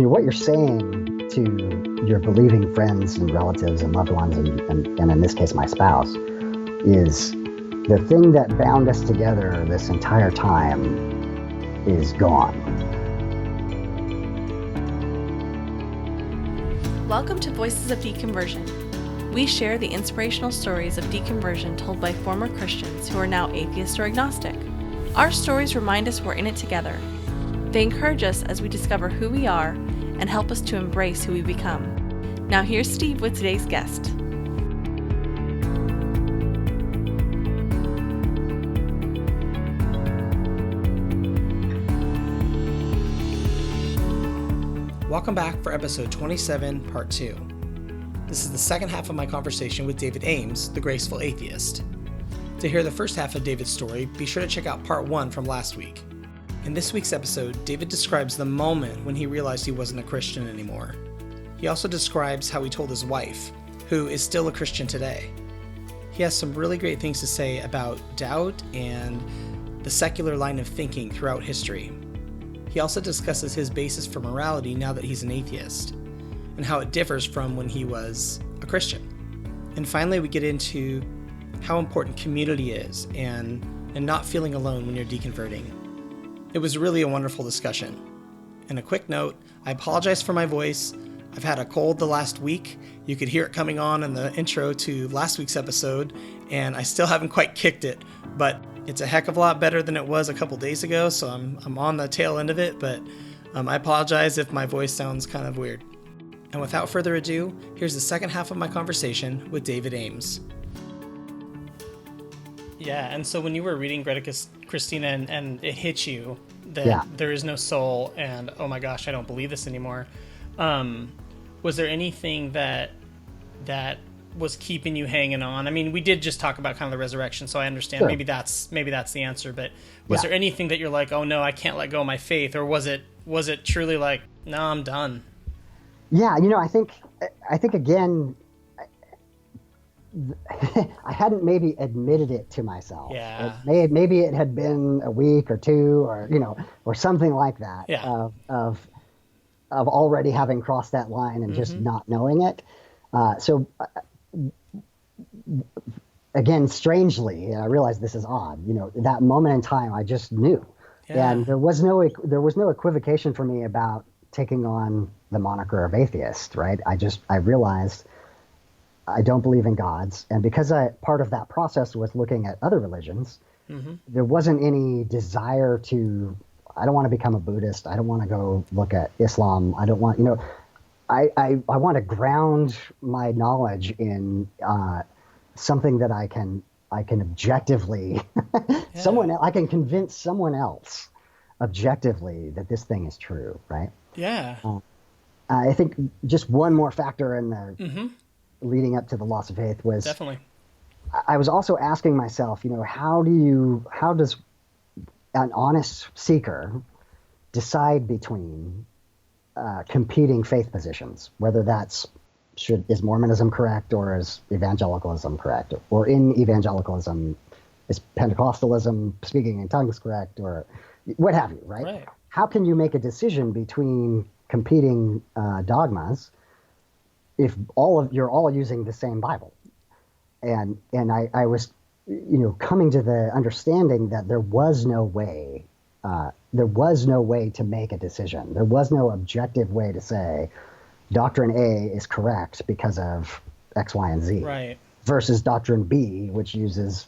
what you're saying to your believing friends and relatives and loved ones, and in this case, my spouse, is the thing that bound us together this entire time is gone. Welcome to Voices of Deconversion. We share the inspirational stories of deconversion told by former Christians who are now atheist or agnostic. Our stories remind us we're in it together. They encourage us as we discover who we are and help us to embrace who we become. Now here's Steve with today's guest. Welcome back for episode 27, part 2. This is the second half of my conversation with David Ames, the Graceful Atheist. To hear the first half of David's story, be sure to check out part 1 from last week. In this week's episode, David describes the moment when he realized he wasn't a Christian anymore. He also describes how he told his wife, who is still a Christian today. He has some really great things to say about doubt and the secular line of thinking throughout history. He also discusses his basis for morality now that he's an atheist, and how it differs from when he was a Christian. And finally, we get into how important community is and not feeling alone when you're deconverting. It was really a wonderful discussion. And a quick note, I apologize for my voice. I've had a cold the last week. You could hear it coming on in the intro to last week's episode, and I still haven't quite kicked it, but it's a heck of a lot better than it was a couple days ago, so I'm on the tail end of it, but I apologize if my voice sounds kind of weird. And without further ado, here's the second half of my conversation with David Ames. Yeah, and so when you were reading Greta Christina and it hit you that there is no soul and, oh my gosh, I don't believe this anymore, was there anything that was keeping you hanging on? I mean, we did just talk about kind of the resurrection, so I understand. Sure. Maybe that's the answer. But was there anything that you're like, oh no, I can't let go of my faith, or was it truly like, no, I'm done? Yeah, I think again, I hadn't maybe admitted it to myself. Yeah. Maybe it had been a week or two, or something like that. Yeah. Of already having crossed that line and just not knowing it. So. Again, strangely, I realize this is odd. That moment in time, I just knew, and there was no equivocation for me about taking on the moniker of atheist. Right? I realized I don't believe in gods, and because part of that process was looking at other religions, there wasn't any desire to. I don't want to become a Buddhist. I don't want to go look at Islam. I don't want I want to ground my knowledge in something that I can objectively I can convince someone else objectively that this thing is true, right? Yeah. I think just one more factor in the leading up to the loss of faith was definitely. I was also asking myself, how does an honest seeker decide between competing faith positions, whether is Mormonism correct or is evangelicalism correct, or in evangelicalism is Pentecostalism, speaking in tongues, correct, or what have you, right? How can you make a decision between competing dogmas if you're all using the same Bible? And I was coming to the understanding that there was no way to make a decision. There was no objective way to say Doctrine A is correct because of X, Y, and Z. Right. Versus Doctrine B, which uses,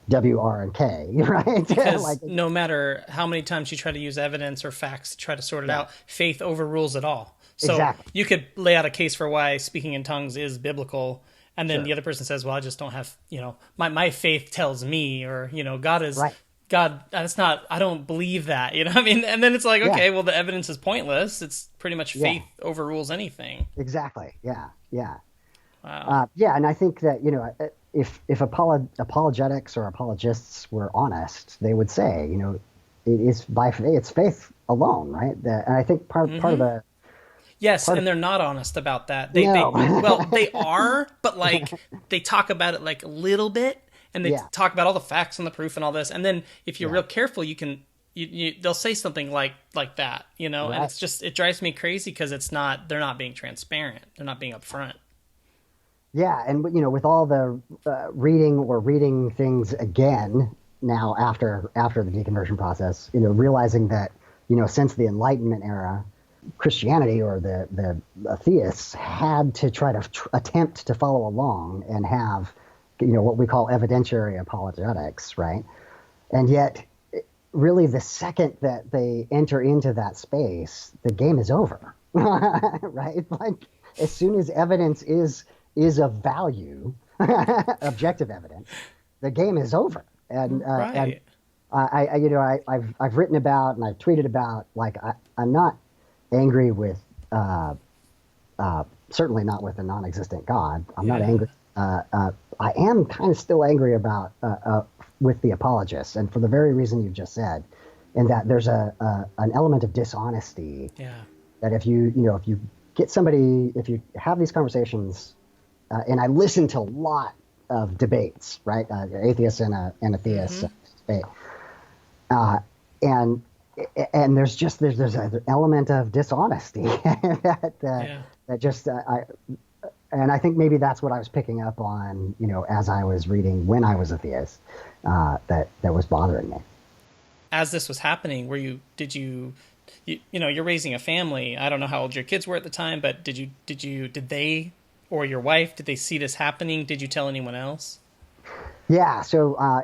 W, R, and K, right? Because no matter how many times you try to use evidence or facts to try to sort it out, faith overrules it all. So exactly. You could lay out a case for why speaking in tongues is biblical, and then the other person says, well, I just don't have, my faith tells me, or, God is... Right. God, that's not, I don't believe that, I mean? And then it's like, okay, well, the evidence is pointless. It's pretty much faith overrules anything. Exactly. Yeah. Wow. And I think that, if apologetics or apologists were honest, they would say, it is by faith, it's faith alone, right? And I think part of the... Yes, and they're not honest about that. They are, but they talk about it a little bit. And they talk about all the facts and the proof and all this. And then if you're real careful, you can they'll say something like that, and Right. it's just, it drives me crazy because they're not being transparent. They're not being upfront. Yeah, and with all the reading things again now after the deconversion process, realizing that since the Enlightenment era, Christianity or the theists had to try to attempt to follow along and have what we call evidentiary apologetics, right? And yet, really, the second that they enter into that space, the game is over, right? Like as soon as evidence is of value, objective evidence, the game is over. And Right. I've written about and I've tweeted about, like, I'm not angry with certainly not with a non-existent God. I'm not Yeah. angry. I am kind of still angry about with the apologists, and for the very reason you just said, in that there's an element of dishonesty Yeah. that if you get somebody, if you have these conversations, and I listen to a lot of debates, right? Atheists and a theist debate, and there's an element of dishonesty Yeah. that just and I think maybe that's what I was picking up on, as I was reading when I was a theist, that was bothering me. As this was happening, you're raising a family. I don't know how old your kids were at the time, but did they or your wife, did they see this happening? Did you tell anyone else? Yeah, so I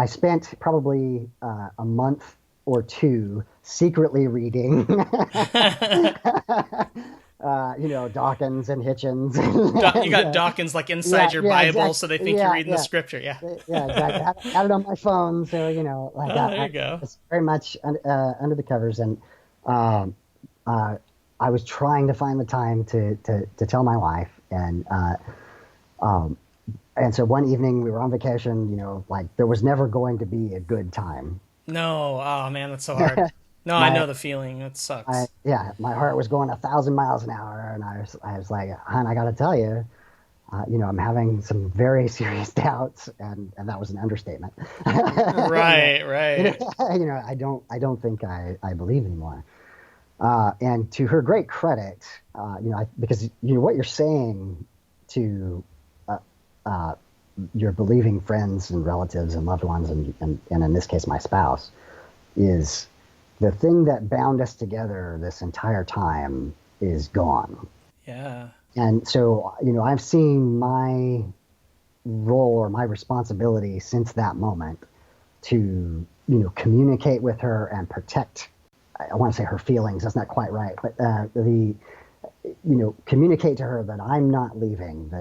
spent probably a month or two secretly reading, Dawkins and Hitchens. You got Dawkins like inside your yeah, Bible, exactly. so they think you're reading the scripture. Yeah. Yeah, exactly. Had it on my phone, so like Oh, there you go. it's very much under the covers, and um, I was trying to find the time to tell my wife, and so one evening we were on vacation, like there was never going to be a good time. No. Oh man, that's so hard. No, I My know the feeling. It sucks. my heart was going 1,000 miles an hour, and I was like, hon, I got to tell you, I'm having some very serious doubts, and that was an understatement. Right, right. I don't think I believe anymore. And to her great credit, because what you're saying to your believing friends and relatives and loved ones, and in this case my spouse, is the thing that bound us together this entire time is gone. Yeah. And so, I've seen my role or my responsibility since that moment to, communicate with her and protect, I want to say her feelings, that's not quite right, but communicate to her that I'm not leaving,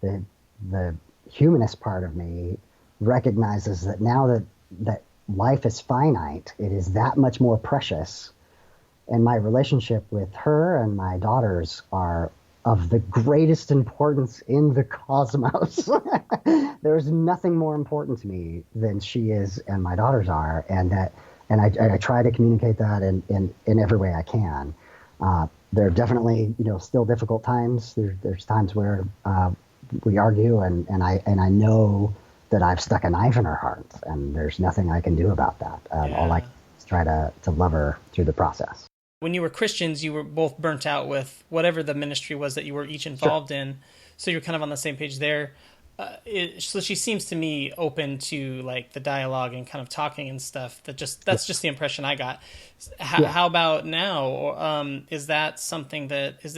the humanist part of me recognizes that now that life is finite, it is that much more precious. And my relationship with her and my daughters are of the greatest importance in the cosmos. There's nothing more important to me than she is and my daughters are, and I try to communicate that in every way I can. There are definitely still difficult times. There's times where we argue, and I know that I've stuck a knife in her heart, and there's nothing I can do about that. All I can do is try to love her through the process. When you were Christians, you were both burnt out with whatever the ministry was that you were each involved in. So you're kind of on the same page there. So she seems to me open to like the dialogue and kind of talking and stuff. That's just the impression I got. How about now? Or, is this something that is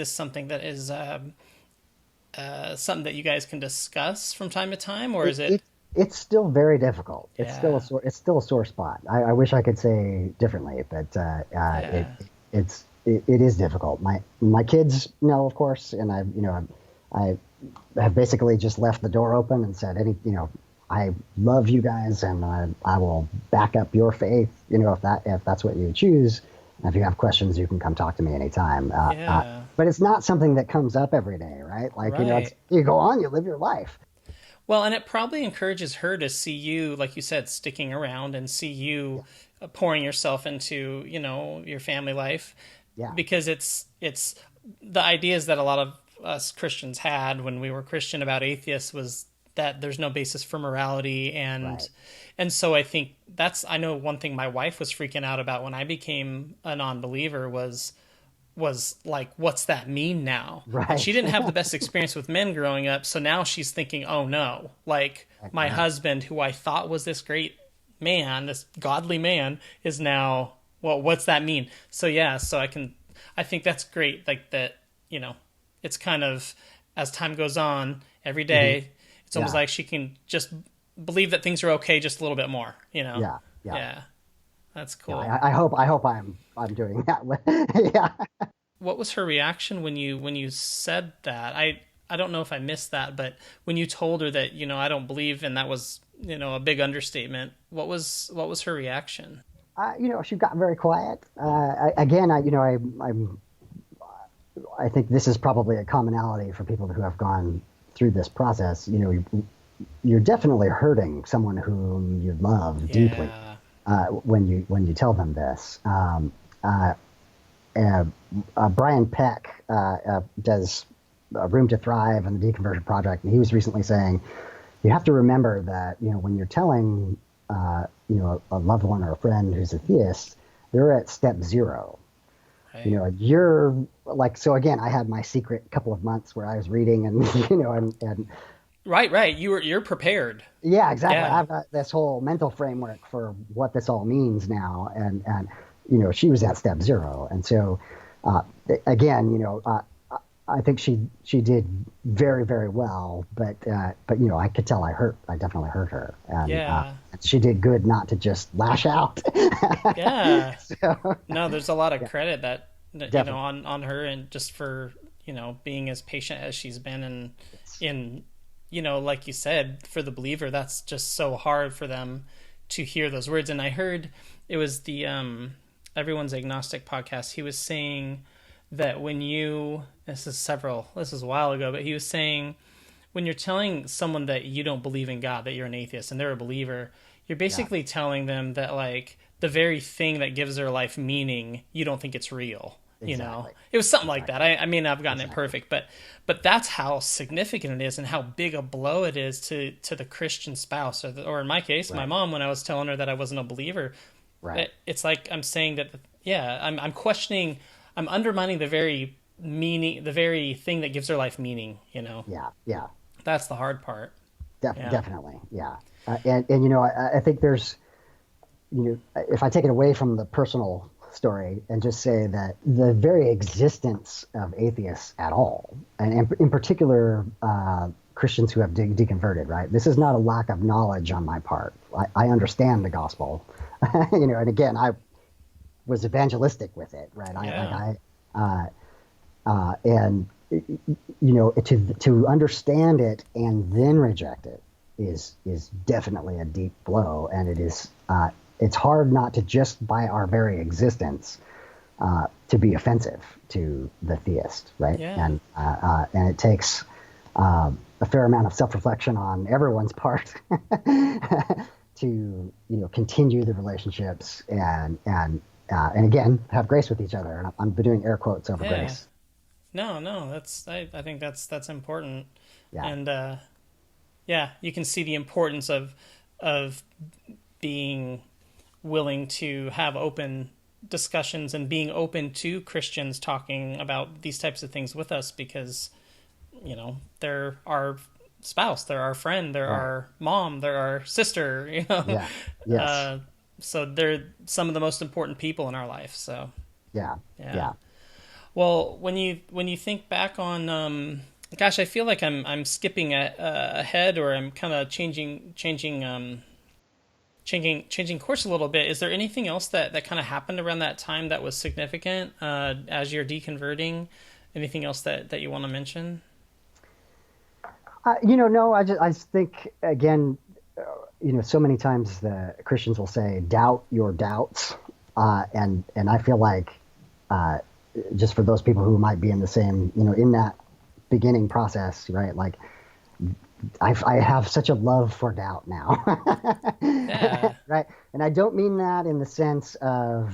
something that you guys can discuss from time to time, or is it? It's still very difficult. It's Yeah. still a sore spot. I wish I could say differently, but Yeah. it is difficult. My kids know, of course, and I have basically just left the door open and said, I love you guys, and I will back up your faith, if that's what you choose. And if you have questions, you can come talk to me anytime. Yeah. But it's not something that comes up every day, right? Like, Right. you go on, you live your life. Well, and it probably encourages her to see you, like you said, sticking around and see you pouring yourself into, your family life. Yeah. Because it's the ideas that a lot of us Christians had when we were Christian about atheists was that there's no basis for morality. Right. And so I think I know one thing my wife was freaking out about when I became a non-believer was like, what's that mean now? Right. And she didn't have the best experience with men growing up. So now she's thinking, oh no, like my husband, who I thought was this great man, this godly man, is now, well, what's that mean? So yeah, I think that's great. Like that, it's kind of, as time goes on every day, it's almost like she can just believe that things are okay just a little bit more, Yeah. That's cool. Yeah, I hope I'm doing that. Yeah. What was her reaction when you said that? I don't know if I missed that, but when you told her that, I don't believe, and that was, a big understatement, what was her reaction? She got very quiet. I think this is probably a commonality for people who have gone through this process. You're definitely hurting someone whom you love deeply when you tell them this. Brian Peck does Room to Thrive and the Deconversion Project, and he was recently saying, you have to remember that when you're telling a loved one or a friend who's a theist, they're at step 0. Right. You're like, so again, I had my secret couple of months where I was reading and and right, you're prepared. Yeah, exactly. I've got this whole mental framework for what this all means now, and she was at step 0, and so again, I think she did very, very well, but I could tell I definitely hurt her, and she did good not to just lash out. Yeah. So, no, there's a lot of credit that on her, and just for being as patient as she's been, and in like you said, for the believer, that's just so hard for them to hear those words. And I heard it was the Everyone's Agnostic podcast. He was saying that this is a while ago, but he was saying when you're telling someone that you don't believe in God, that you're an atheist, and they're a believer, you're basically telling them that, like, the very thing that gives their life meaning, you don't think it's real. Exactly. It was something like that. I mean, I've gotten it perfect, but that's how significant it is, and how big a blow it is to the Christian spouse, or in my case, my mom, when I was telling her that I wasn't a believer. Right. It's like I'm saying that, I'm questioning, I'm undermining the very meaning, the very thing that gives their life meaning. Yeah. That's the hard part. Definitely. Yeah. And I think there's, if I take it away from the personal story and just say that the very existence of atheists at all, and in particular Christians who have deconverted, right? This is not a lack of knowledge on my part. I understand the gospel, and again, I was evangelistic with it, right? To understand it and then reject it is definitely a deep blow, and it is it's hard not to, just by our very existence, to be offensive to the theist, right? Yeah. And it takes a fair amount of self-reflection on everyone's part to continue the relationships and again have grace with each other. And I'm doing air quotes over grace. No, I think that's important. Yeah. And you can see the importance of being willing to have open discussions and being open to Christians talking about these types of things with us, because they're our spouse, they're our friend, they're our mom, they're our sister, Yeah. Yes. So they're some of the most important people in our life. So yeah. Well, when you think back on gosh, I feel like I'm skipping ahead, or I'm kind of changing course a little bit. Is there anything else that kind of happened around that time that was significant as you're deconverting? Anything else that you want to mention? No, I just think, again, so many times the Christians will say, doubt your doubts. And I feel like, just for those people who might be in the same, in that beginning process, right? Like, I have such a love for doubt now. Yeah. Right. And I don't mean that in the sense of,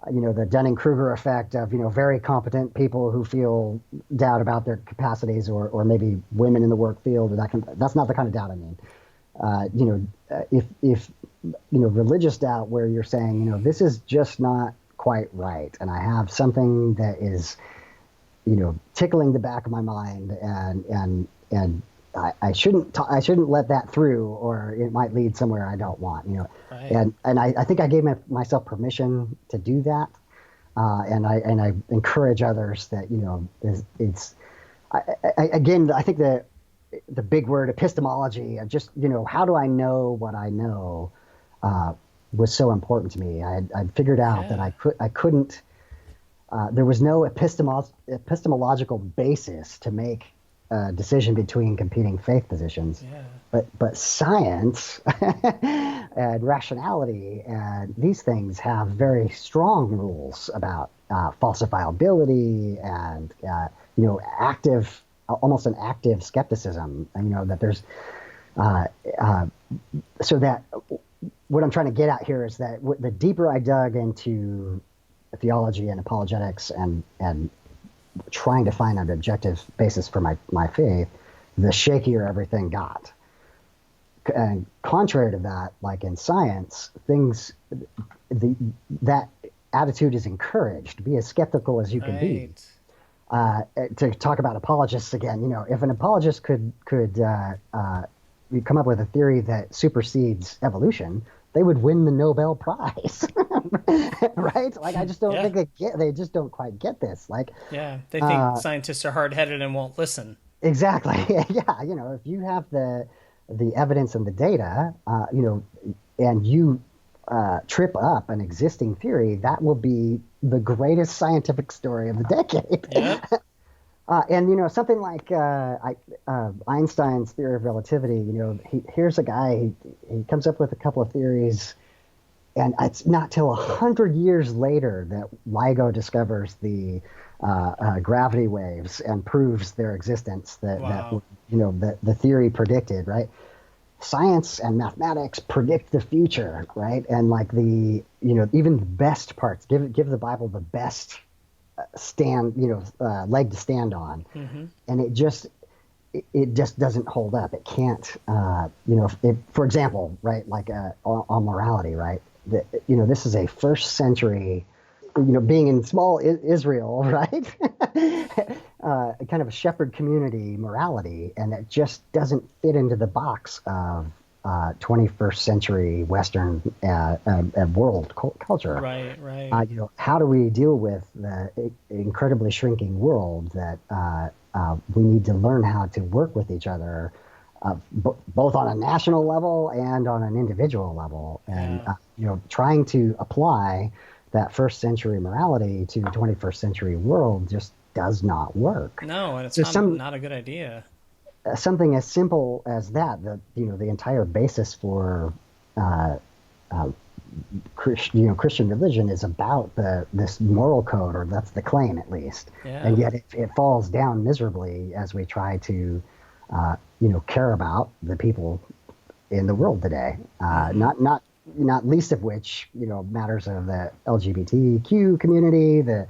the Dunning-Kruger effect of, very competent people who feel doubt about their capacities, or maybe women in the work field, or that's not the kind of doubt I mean. If religious doubt where you're saying, this is just not quite right, and I have something that is, tickling the back of my mind, and I shouldn't let that through, or it might lead somewhere I don't want, Right. and I think I gave myself permission to do that, and I encourage others that, again, I think the big word epistemology, just, how do I know what I know, was so important to me. I'd figured out that Yeah. I couldn't, there was no epistemological basis to make a decision between competing faith positions, Yeah. but science and rationality and these things have very strong rules about falsifiability and active, almost an active skepticism. That there's so that what I'm trying to get at here is that the deeper I dug into theology and apologetics and trying to find an objective basis for my faith, the shakier everything got. And contrary to that, like in science, that attitude is encouraged. Be as skeptical as you can be. Right. To talk about apologists again, if an apologist could come up with a theory that supersedes evolution, they would win the Nobel Prize, right? Like, I just don't think they just don't quite get this. Like, Yeah. They think scientists are hard-headed and won't listen. exactly. Yeah. If you have the evidence and the data, and you trip up an existing theory, that will be the greatest scientific story of the decade. Yep. And something like Einstein's theory of relativity. Here's a guy. He comes up with a couple of theories, and it's not till 100 years later that LIGO discovers the gravity waves and proves their existence. Wow. That the theory predicted, right? Science and mathematics predict the future, right? And like even the best parts, give the Bible the best leg to stand on, and it just doesn't hold up. It can't, for example, right, like on morality, right? This is a first century, being in small Israel, right? Kind of a shepherd community morality, and it just doesn't fit into the box of 21st century Western world culture. Right. Right. How do we deal with the incredibly shrinking world that we need to learn how to work with each other, both on a national level and on an individual level, and trying to apply that first century morality to the 21st century world just does not work. No, and it's So not a good idea. something as simple as that, the entire basis for Christian religion is about this moral code, or that's the claim at least. Yeah. And yet it falls down miserably as we try to care about the people in the world today. Not least of which, matters of the LGBTQ community, the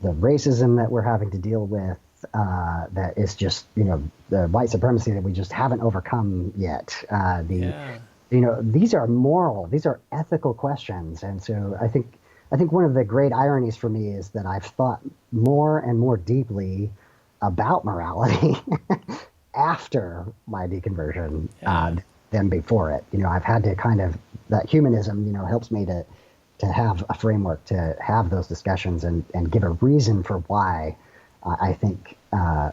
racism that we're having to deal with, that is just, the white supremacy that we just haven't overcome yet. These are moral, these are ethical questions. And so I think one of the great ironies for me is that I've thought more and more deeply about morality after my deconversion than before it. I've had to kind of, that humanism, helps me to have a framework to have those discussions and give a reason for why I think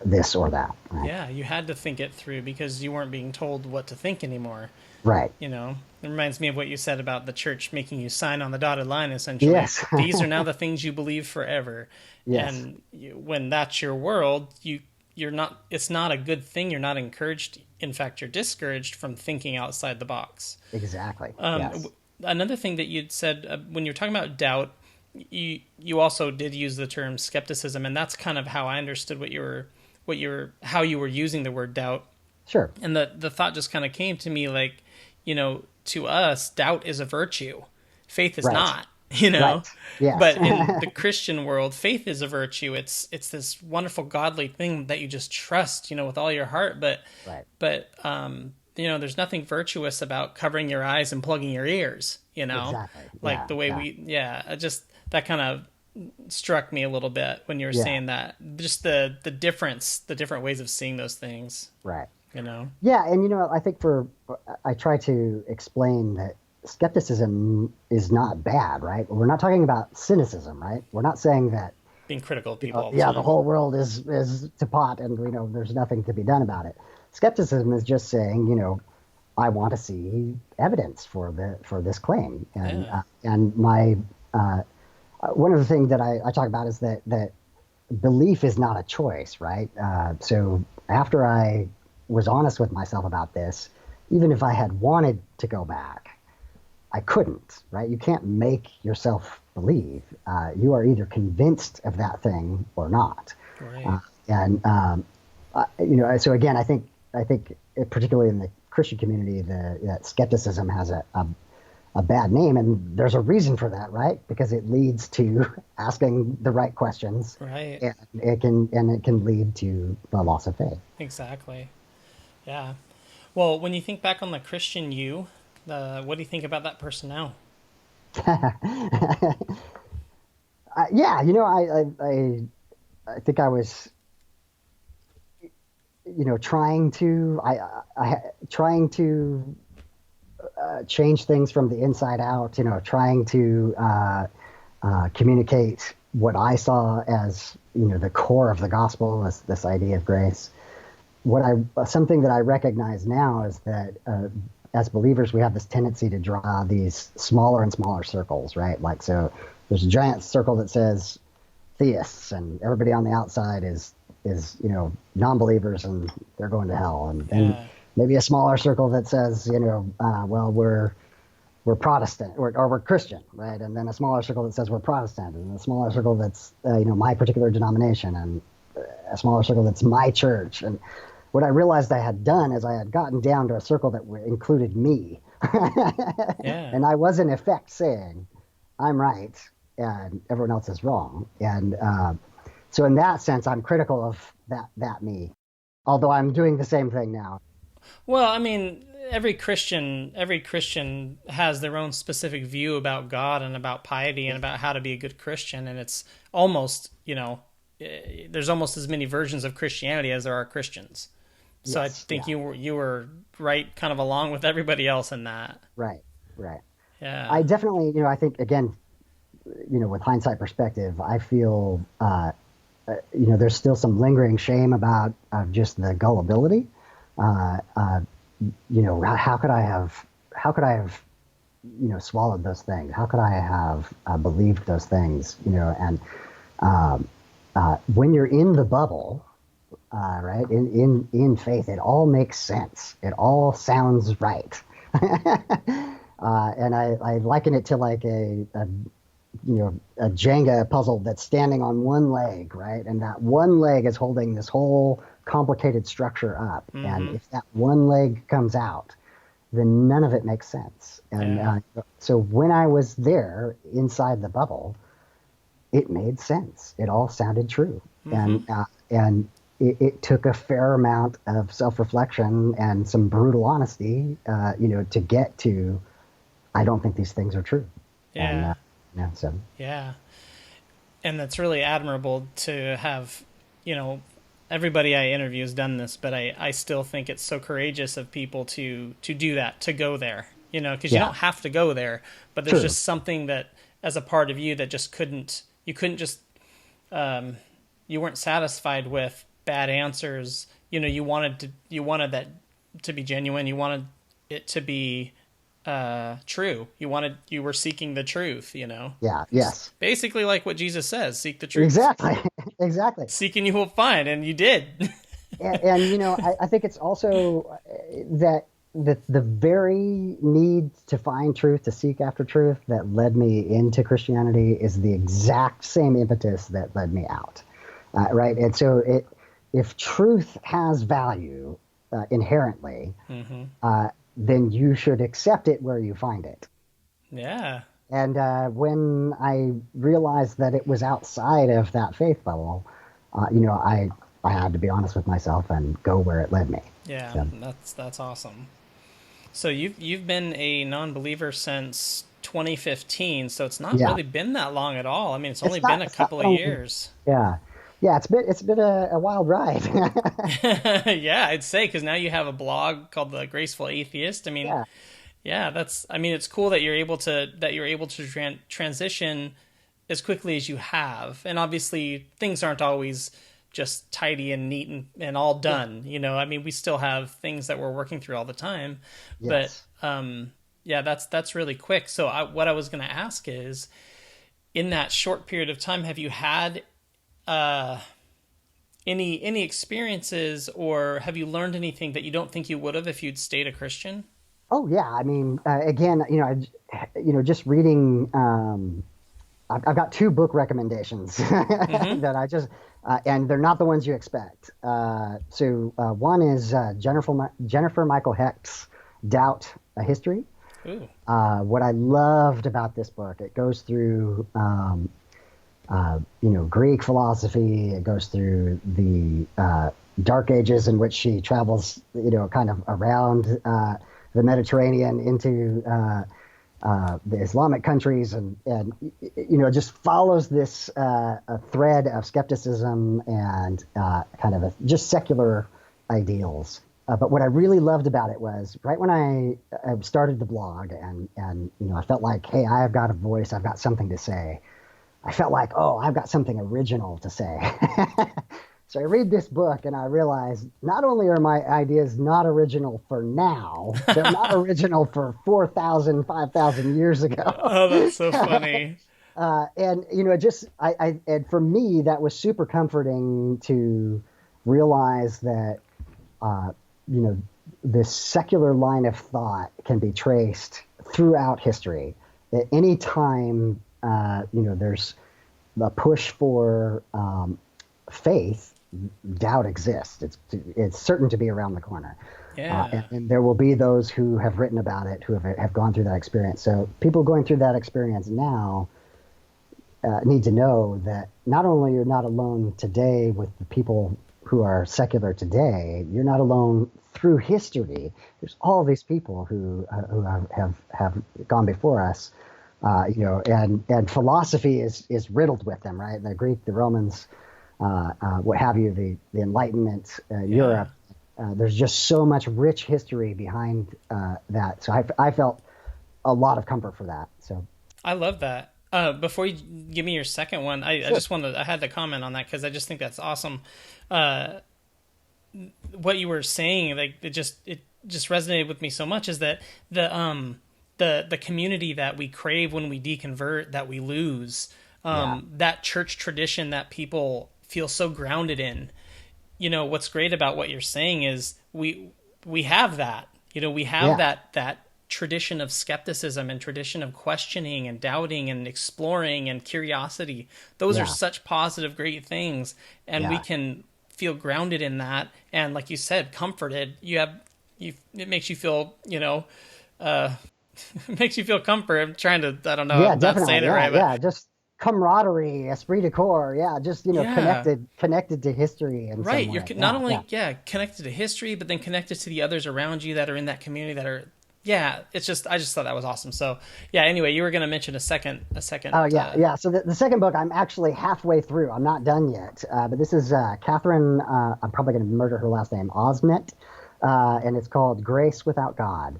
this or that. Right? Yeah, you had to think it through because you weren't being told what to think anymore. Right. It reminds me of what you said about the church making you sign on the dotted line, essentially. Yes. These are now the things you believe forever. Yes. And when that's your world, you're not, it's not a good thing. You're not encouraged. In fact, you're discouraged from thinking outside the box. Exactly. Yes. Another thing that you'd said when you're talking about doubt, you also did use the term skepticism, and that's kind of how I understood how you were using the word doubt. Sure. And the thought just kind of came to me like, to us, doubt is a virtue. Faith is Right. not. you know. Right. Yes. But in the Christian world, faith is a virtue. It's this wonderful godly thing that you just trust, with all your heart. But Right. there's nothing virtuous about covering your eyes and plugging your ears, Exactly. like the way just that kind of struck me a little bit when you were saying that, just the different ways of seeing those things. Right. Yeah. And I think I try to explain that skepticism is not bad, right? We're not talking about cynicism, right? We're not saying that being critical of people all the time. The whole world is to pot and there's nothing to be done about it. Skepticism is just saying, I want to see evidence for this claim. And my one of the things that I talk about is that belief is not a choice, right? So after I was honest with myself about this, even if I had wanted to go back, I couldn't, right? You can't make yourself believe. You are either convinced of that thing or not. Right. So again, I think particularly in the Christian community, that skepticism has a bad name, and there's a reason for that, right? Because it leads to asking the right questions, right? And it can lead to the loss of faith. Exactly. Yeah. Well, when you think back on the Christian you, what do you think about that person now? I think I was, trying to change things from the inside out. Trying to communicate what I saw as the core of the gospel, this idea of grace. Something that I recognize now is that as believers, we have this tendency to draw these smaller and smaller circles, right? Like, so there's a giant circle that says theists, and everybody on the outside is non-believers, and they're going to hell. And then maybe a smaller circle that says, well, we're Protestant or we're Christian, right? And then a smaller circle that says we're Protestant, and a smaller circle that's my particular denomination, and a smaller circle that's my church. And what I realized I had done is I had gotten down to a circle that included me. And I was in effect saying, I'm right and everyone else is wrong. And so in that sense, I'm critical of that me, although I'm doing the same thing now. Well, I mean, every Christian has their own specific view about God and about piety and about how to be a good Christian. And it's almost, there's almost as many versions of Christianity as there are Christians. So yes, I think you were right, kind of along with everybody else in that. Right. Yeah. I definitely, I think, again, with hindsight perspective, I feel, there's still some lingering shame about just the gullibility. How could I have, swallowed those things? How could I have believed those things? And when you're in the bubble, right, in faith, it all makes sense. It all sounds right. And I liken it to like a Jenga puzzle that's standing on one leg, right? And that one leg is holding this whole complicated structure up. Mm-hmm. And if that one leg comes out, then none of it makes sense. And so when I was there inside the bubble, it made sense. It all sounded true. Mm-hmm. And it took a fair amount of self-reflection and some brutal honesty, to get to, I don't think these things are true. Yeah. And, Yeah. And that's really admirable to have, everybody I interview has done this, but I still think it's so courageous of people to do that, to go there, because you don't have to go there, but there's just something that as a part of you that just you weren't satisfied with bad answers. You wanted that to be genuine. You wanted it to be true. You were seeking the truth, Yeah. Yes. Basically like what Jesus says, seek the truth. Exactly. Seek and you will find, and you did. and I think it's also that the very need to find truth, to seek after truth, that led me into Christianity is the exact same impetus that led me out. Right. And so if truth has value inherently, mm-hmm. Then you should accept it where you find it. Yeah. And when I realized that it was outside of that faith bubble, I had to be honest with myself and go where it led me. Yeah, So, that's awesome. So you've been a non-believer since 2015, so it's not yeah, really been that long at all. I mean, it's only been a it's not couple of only, years. yeah, yeah, it's been a wild ride. Yeah, I'd say, because now you have a blog called the Graceful Atheist. I mean, Yeah, yeah, I mean, it's cool that you're able to transition as quickly as you have. And obviously things aren't always just tidy and neat and all yeah, done. I mean, we still have things that we're working through all the time, but, yes. yeah, that's really quick. So what I was going to ask is, in that short period of time, have you had, uh, any experiences, or have you learned anything that you don't think you would have if you'd stayed a Christian? Oh yeah, I mean, again, just reading. I've got two book recommendations Mm-hmm. that I just, and they're not the ones you expect. One is Jennifer Michael Hecht's Doubt: A History. Ooh. What I loved about this book, it goes through, Greek philosophy. It goes through the Dark Ages in which she travels, kind of around the Mediterranean into the Islamic countries, and just follows this a thread of skepticism and kind of just secular ideals. But what I really loved about it was right when I started the blog, and I felt like, hey, I've got a voice, I've got something to say. I felt like, oh, I've got something original to say. So I read this book and I realize not only are my ideas not original for now, they're not original for 4,000, 5,000 years ago. Oh, that's so funny. And and for me, that was super comforting to realize that, uh, you know, this secular line of thought can be traced throughout history. At any time, there's a push for faith, doubt exists. It's certain to be around the corner. Yeah. And there will be those who have written about it, who have gone through that experience. So people going through that experience now need to know that not only you're not alone today with the people who are secular today, you're not alone through history. There's all these people who have gone before us, and philosophy is riddled with them, right? The Greek, the Romans, what have you, the Enlightenment, Yeah. Europe. There's just so much rich history behind that. So I felt a lot of comfort for that. So I love that. Before you give me your second one, I sure. just I had to comment on that because I just think that's awesome. Uh, what you were saying, like it just resonated with me so much, is that the community that we crave when we deconvert, that we lose, Yeah. that church tradition that people feel so grounded in. What's great about what you're saying is we have that. We have Yeah. that tradition of skepticism and tradition of questioning and doubting and exploring and curiosity. Those are Yeah. such positive, great things, and we Yeah. can feel grounded in that. And like you said, comforted. It makes you feel, uh, it makes you feel comfort. I'm trying to, I don't know, Yeah, I'm not saying definitely. it Yeah. right, but Yeah. Just camaraderie, esprit de corps. Yeah. Just, yeah. connected to history in some Right, you're way. not Yeah. Yeah. only, yeah, connected to history, but then connected to the others around you that are in that community that are, yeah. I just thought that was awesome. So yeah. Anyway, you were going to mention a second. Oh, yeah. Yeah. So the second book, I'm actually halfway through. I'm not done yet. But this is Catherine, I'm probably going to murder her last name, Osment. And it's called Grace Without God.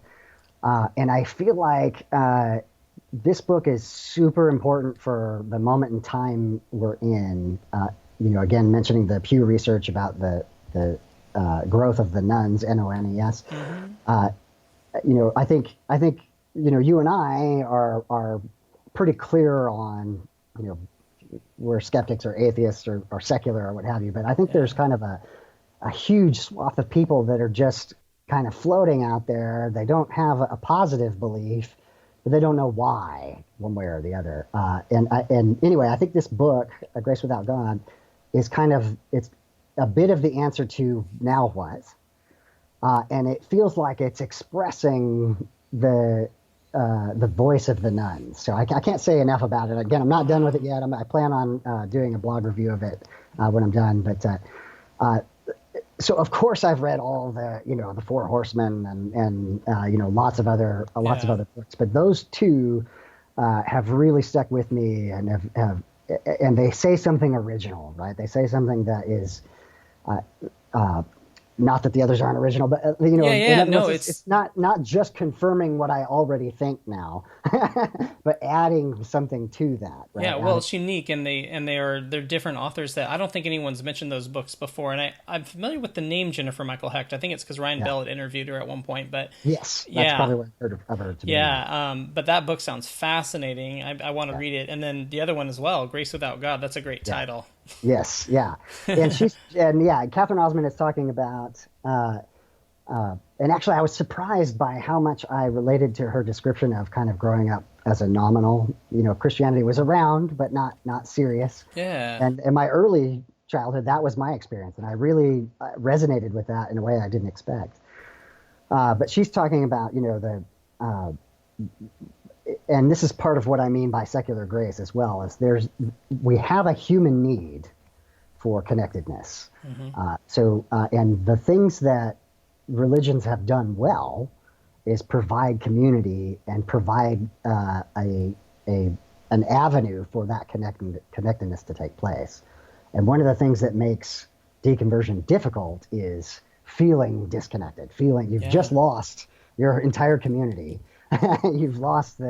And I feel like this book is super important for the moment in time we're in. Again, mentioning the Pew research about the growth of the nuns, Nones. Mm-hmm. I think you and I are pretty clear on we're skeptics or atheists or secular or what have you. But I think there's Yeah. kind of a huge swath of people that are just kind of floating out there. They don't have a positive belief, but they don't know why, one way or the other. And anyway, I think this book, A Grace Without God, is it's a bit of the answer to now what, and it feels like it's expressing the voice of the nuns. So I can't say enough about it. Again, I'm not done with it yet. I plan on doing a blog review of it when I'm done. But so of course I've read all the the Four Horsemen and lots of other books. But those two have really stuck with me and have and they say something original, right? They say something that is. Not that the others aren't original, but it's not just confirming what I already think now, but adding something to that. Right? Yeah, well, it's unique, and they're different authors that I don't think anyone's mentioned those books before. And I'm familiar with the name Jennifer Michael Hecht. I think it's because Ryan Bell had interviewed her at one point. But yes, that's probably what I've heard. But that book sounds fascinating. I want to read it, and then the other one as well, Grace Without God. That's a great title. Yes, yeah, and Catherine Osmond is talking about, and actually I was surprised by how much I related to her description of kind of growing up as a nominal. Christianity was around, but not serious. Yeah. And in my early childhood, that was my experience, and I really resonated with that in a way I didn't expect. But she's talking about, and this is part of what I mean by secular grace as well, is we have a human need for connectedness. Mm-hmm. And the things that religions have done well is provide community and provide an avenue for that connectedness to take place. And one of the things that makes deconversion difficult is feeling disconnected, you've just lost your entire community. You've lost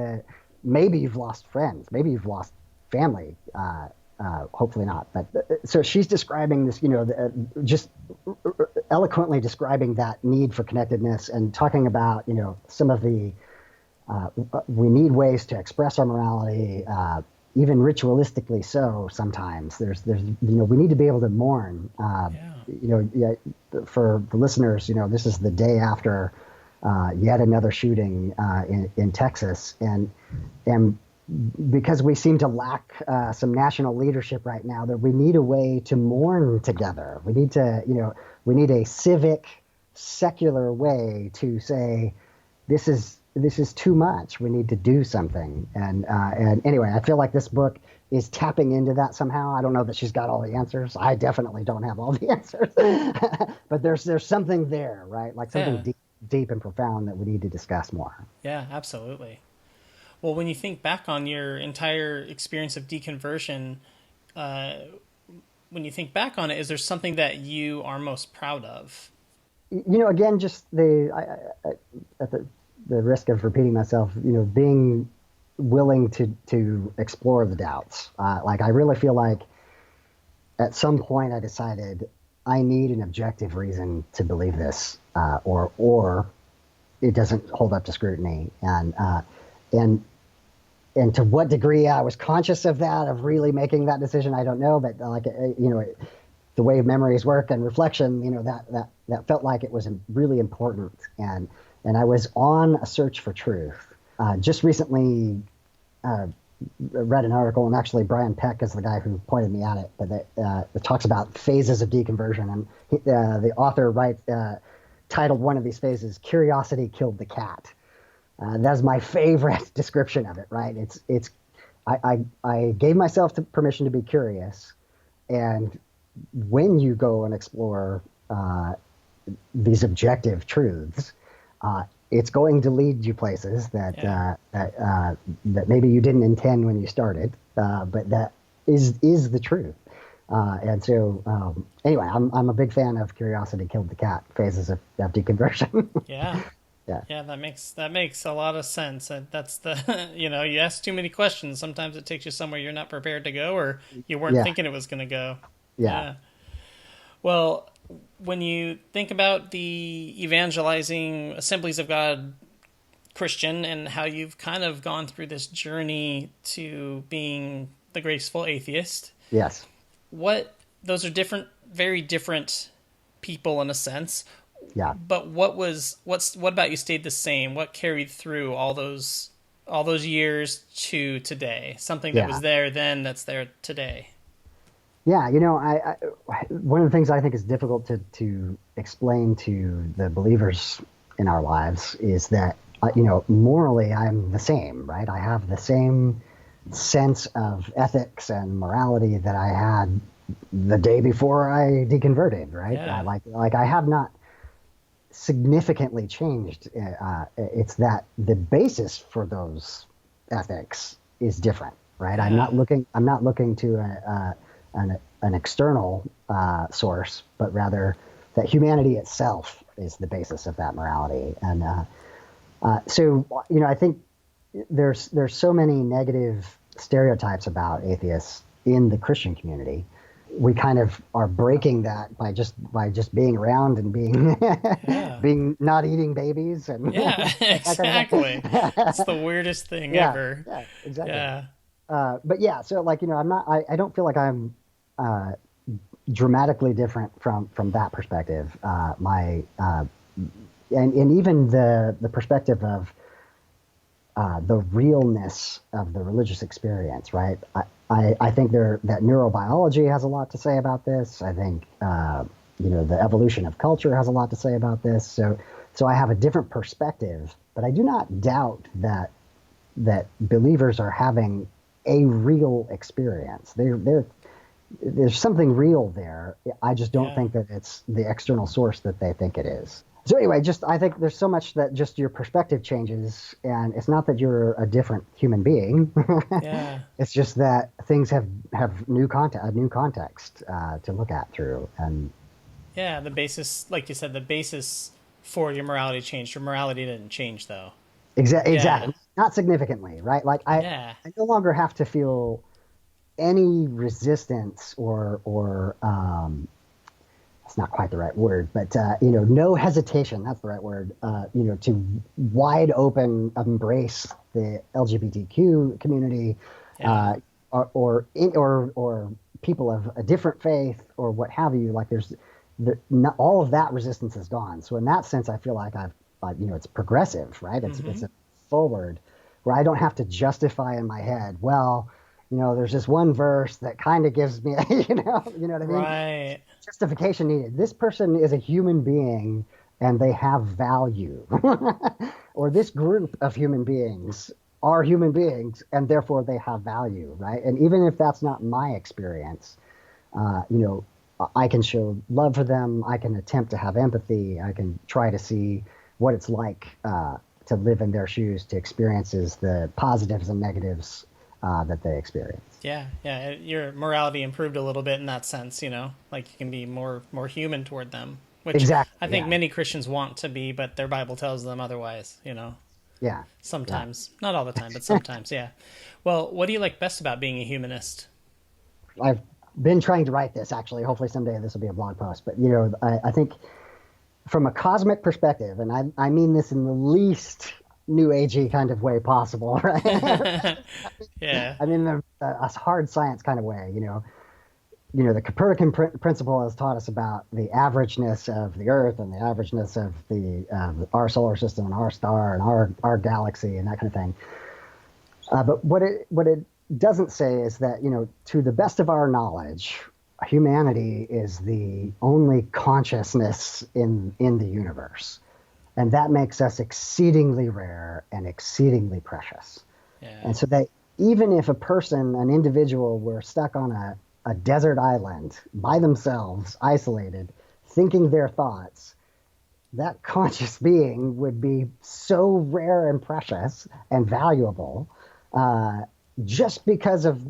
maybe you've lost friends, maybe you've lost family, hopefully not. But so she's describing this, just eloquently describing that need for connectedness and talking about, some of the, we need ways to express our morality, even ritualistically so sometimes. There's we need to be able to mourn, for the listeners, this is the day after yet another shooting in Texas, and because we seem to lack some national leadership right now, that we need a way to mourn together. We need to, we need a civic, secular way to say, this is too much. We need to do something. And anyway, I feel like this book is tapping into that somehow. I don't know that she's got all the answers. I definitely don't have all the answers, but there's something there, right? Like something deep and profound that we need to discuss more. Yeah, absolutely. Well, when you think back on your entire experience of deconversion, when you think back on it, is there something that you are most proud of? Again, just at the risk of repeating myself, being willing to explore the doubts. I really feel like at some point I decided I need an objective reason to believe this, or it doesn't hold up to scrutiny. And to what degree I was conscious of that, of really making that decision, I don't know. But the way memories work and reflection, that felt like it was really important. And I was on a search for truth. Just recently read an article, and actually Brian Peck is the guy who pointed me at it, but it talks about phases of deconversion. And the author titled one of these phases, "Curiosity Killed the Cat." That's my favorite description of it, right? I gave myself permission to be curious, and when you go and explore these objective truths, it's going to lead you places that maybe you didn't intend when you started, but that is the truth. And so, anyway, I'm a big fan of "Curiosity Killed the Cat" phases of deconversion. Yeah. Yeah, that makes a lot of sense. That's the you ask too many questions. Sometimes it takes you somewhere you're not prepared to go, or you weren't thinking it was going to go. Yeah. Well, when you think about the evangelizing Assemblies of God Christian and how you've kind of gone through this journey to being the Graceful Atheist. Yes. Those are very different people in a sense. Yeah. But what about you stayed the same? What carried through all those years to today? Something that was there then that's there today. Yeah, I one of the things I think is difficult to explain to the believers in our lives is that morally, I'm the same, right? I have the same sense of ethics and morality that I had the day before I deconverted, right? Yeah. Like I have not significantly changed. It's that the basis for those ethics is different, right? Yeah. I'm not looking to an external source, but rather that humanity itself is the basis of that morality. And so, I think there's so many negative stereotypes about atheists in the Christian community. We kind of are breaking that by just being around and being being not eating babies and Exactly. It's the weirdest thing ever. Yeah, exactly. Yeah. But yeah, so I'm not. I don't feel like I'm dramatically different from that perspective. And even the perspective of the realness of the religious experience, right? I think that neurobiology has a lot to say about this. I think the evolution of culture has a lot to say about this. So I have a different perspective, but I do not doubt that believers are having a real experience. There's something real there. I just don't think that it's the external source that they think it is. So anyway, I think there's so much that just your perspective changes, and it's not that you're a different human being. Yeah. It's just that things have a new context to look at through. And yeah, the basis, like you said, the basis for your morality changed. Your morality didn't change, though. Exactly. Not significantly, right? Like I no longer have to feel any resistance or it's not quite the right word, but no hesitation. That's the right word. To wide open embrace the LGBTQ community, or people of a different faith or what have you. Like all of that resistance is gone. So in that sense, I feel like it's progressive, right? It's a forward where I don't have to justify in my head. Well, there's this one verse that kind of gives me, you know what I mean? Right. Justification needed. This person is a human being and they have value. Or this group of human beings are human beings and therefore they have value, right? And even if that's not my experience, I can show love for them. I can attempt to have empathy. I can try to see what it's like to live in their shoes, to experiences the positives and negatives that they experience. Yeah. Your morality improved a little bit in that sense, like you can be more human toward them, which exactly, I think many Christians want to be, but their Bible tells them otherwise, Yeah. Sometimes, not all the time, but sometimes, yeah. Well, what do you like best about being a humanist? I've been trying to write this, actually. Hopefully someday this will be a blog post. But, I think from a cosmic perspective, and I mean this in the least new agey kind of way possible, right? Yeah. I mean, a hard science kind of way, the Copernican principle has taught us about the averageness of the Earth and the averageness of our solar system and our star and our galaxy and that kind of thing. But what it doesn't say is that, to the best of our knowledge, humanity is the only consciousness in the universe. And that makes us exceedingly rare and exceedingly precious. Yeah. And so that even if an individual were stuck on a desert island by themselves, isolated, thinking their thoughts, that conscious being would be so rare and precious and valuable just because of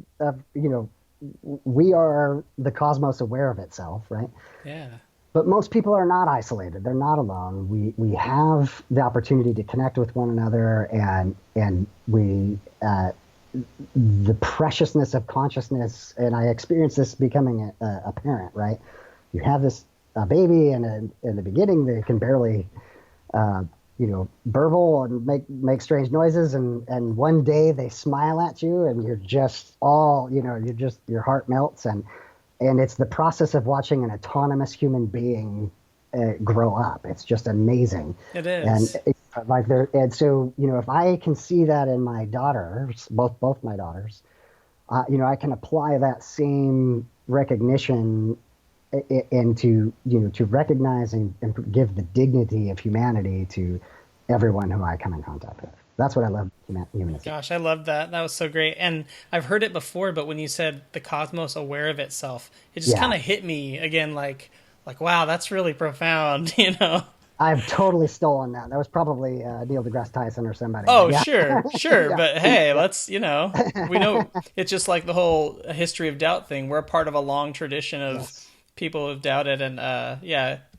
we are the cosmos aware of itself, right? Yeah. But most people are not isolated. They're not alone. We have the opportunity to connect with one another, and we the preciousness of consciousness. And I experienced this becoming a parent. Right, you have this baby, and in the beginning they can barely, burble and make strange noises, and one day they smile at you, and you're just your heart melts and it's the process of watching an autonomous human being grow up. It's just amazing. It is. And so, if I can see that in my daughters, both my daughters, I can apply that same recognition and to recognize and give the dignity of humanity to everyone who I come in contact with. That's what I love humanism. Gosh, I love that. That was so great. And I've heard it before, but when you said the cosmos aware of itself, it just kind of hit me again, like, wow, that's really profound, you know? I've totally stolen that. That was probably Neil deGrasse Tyson or somebody. Oh, yeah. sure. Yeah. But hey, let's, we know it's just like the whole history of doubt thing. We're a part of a long tradition of people who've doubted. And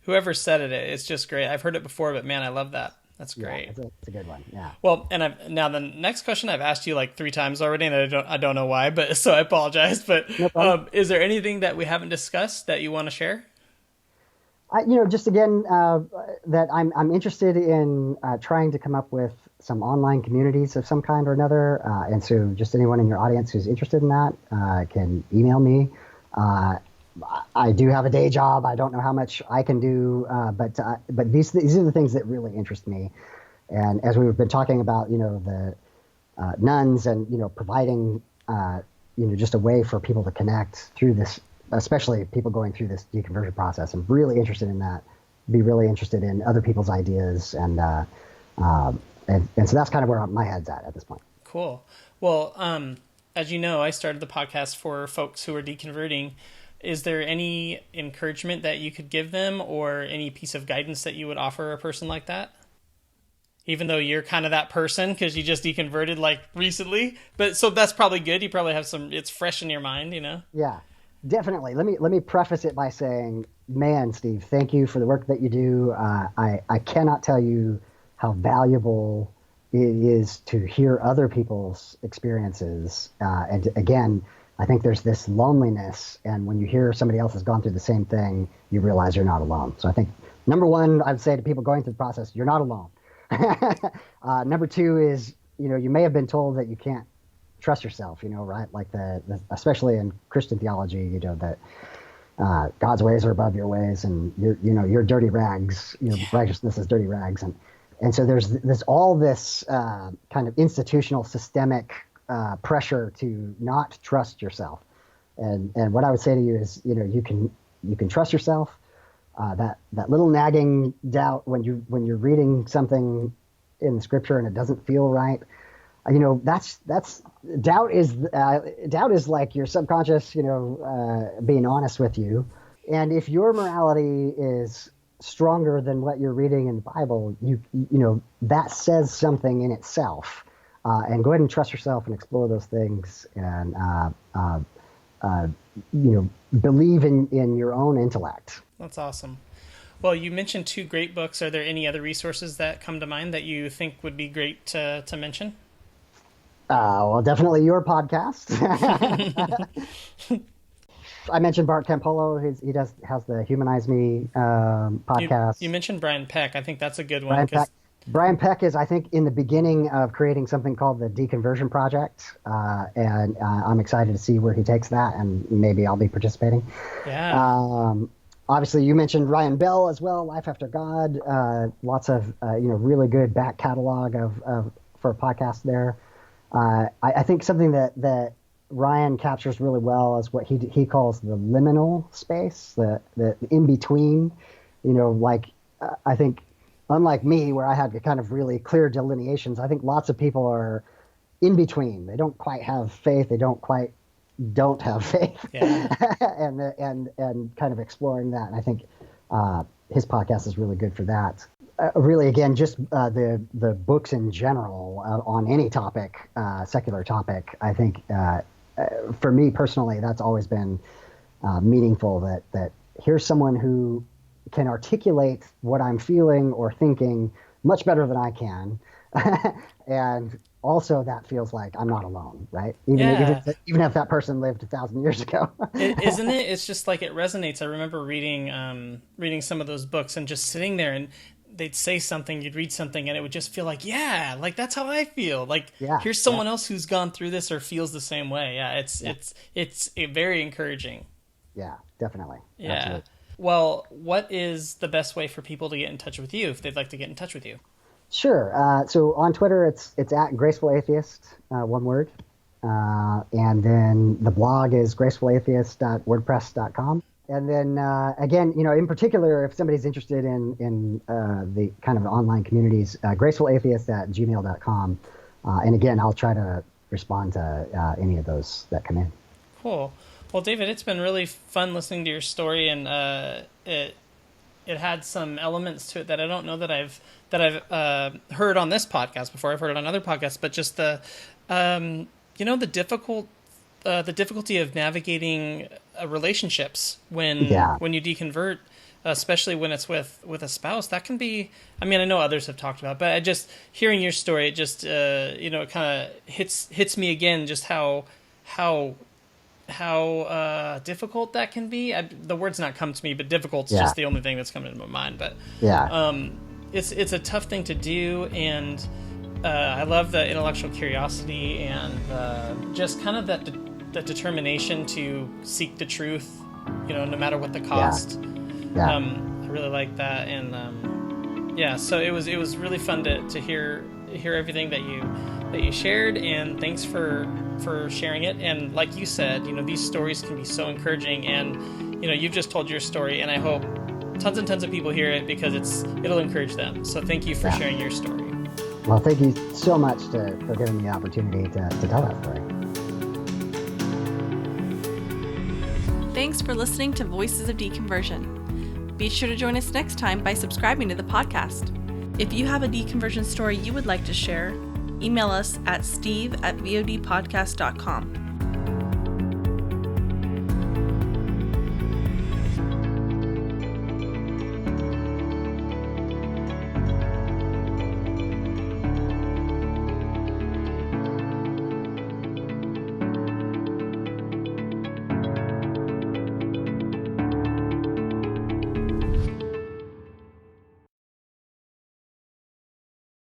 whoever said it, it's just great. I've heard it before, but man, I love that. That's great. Yeah, it's a good one. Yeah. Well, and now the next question I've asked you like 3 times already, and I don't know why, but so I apologize. But no is there anything that we haven't discussed that you want to share? Just again, that I'm interested in trying to come up with some online communities of some kind or another, and so just anyone in your audience who's interested in that can email me. I do have a day job. I don't know how much I can do, but these are the things that really interest me. And as we've been talking about, the nuns and providing just a way for people to connect through this, especially people going through this deconversion process. I'm really interested in that. Be really interested in other people's ideas, and so that's kind of where my head's at this point. Cool. Well, as you know, I started the podcast for folks who are deconverting. Is there any encouragement that you could give them, or any piece of guidance that you would offer a person like that? Even though you're kind of that person because you just deconverted like recently, but so that's probably good. You probably have it's fresh in your mind, Yeah, definitely. Let me preface it by saying, man, Steve, thank you for the work that you do. I cannot tell you how valuable it is to hear other people's experiences. And again, I think there's this loneliness, and when you hear somebody else has gone through the same thing, you realize you're not alone. So I think, number one, I'd say to people going through the process, you're not alone. Number two is, you may have been told that you can't trust yourself, right? Like especially in Christian theology, that God's ways are above your ways, and you're dirty rags, righteousness is dirty rags. And so there's all this kind of institutional systemic pressure to not trust yourself. And what I would say to you is, you can trust yourself. That little nagging doubt when you're reading something in the scripture and it doesn't feel right, that's doubt is like your subconscious, being honest with you. And if your morality is stronger than what you're reading in the Bible, that says something in itself. And go ahead and trust yourself and explore those things, and believe in your own intellect. That's awesome. Well, you mentioned 2 great books. Are there any other resources that come to mind that you think would be great to mention? Well, definitely your podcast. I mentioned Bart Campolo. He has the Humanize Me podcast. You mentioned Brian Peck. I think that's a good one. Brian Peck is, I think, in the beginning of creating something called the Deconversion Project, and I'm excited to see where he takes that, and maybe I'll be participating. Yeah. Obviously, you mentioned Ryan Bell as well, Life After God. Lots of really good back catalog for a podcast there. I think something that Ryan captures really well is what he calls the liminal space, the in between. I think, unlike me, where I had kind of really clear delineations, I think lots of people are in between. They don't quite have faith. They don't have faith. Yeah. and kind of exploring that. And I think his podcast is really good for that. Really, again, just the books in general on any topic, secular topic. I think for me personally, that's always been meaningful. That here's someone who can articulate what I'm feeling or thinking much better than I can. And also that feels like I'm not alone, right? Even if that person lived 1,000 years ago. Isn't it? It's just like it resonates. I remember reading some of those books and just sitting there, and they'd say something, you'd read something, and it would just feel like, like that's how I feel. Like, here's someone else who's gone through this or feels the same way. It's very encouraging. Yeah, definitely. Yeah. Absolutely. Well, what is the best way for people to get in touch with you if they'd like to get in touch with you? Sure. So on Twitter, it's at Graceful Atheist, one word. And then the blog is gracefulatheist.wordpress.com. And then again, in particular, if somebody's interested in the kind of online communities, gracefulatheist@gmail.com. And again, I'll try to respond to any of those that come in. Cool. Well, David, it's been really fun listening to your story, and it had some elements to it that I don't know that I've heard on this podcast before. I've heard it on other podcasts, but just the difficulty of navigating relationships when you deconvert, especially when it's with a spouse. That can be, I know others have talked about it, but hearing your story, it just it kind of hits me again, just how difficult that can be. The word's not come to me, but difficult's just the only thing that's coming to my mind. But it's a tough thing to do, and I love the intellectual curiosity and just kind of that determination to seek the truth, no matter what the cost. I really like that, and so it was really fun to hear everything that you shared, and thanks for sharing it. And like you said, these stories can be so encouraging, and you've just told your story, and I hope tons and tons of people hear it because it'll encourage them. So thank you for sharing your story. Well, thank you so much for giving me the opportunity to tell that story. Thanks for listening to Voices of Deconversion. Be sure to join us next time by subscribing to the podcast. If you have a deconversion story you would like to share, email us at steve@vodpodcast.com.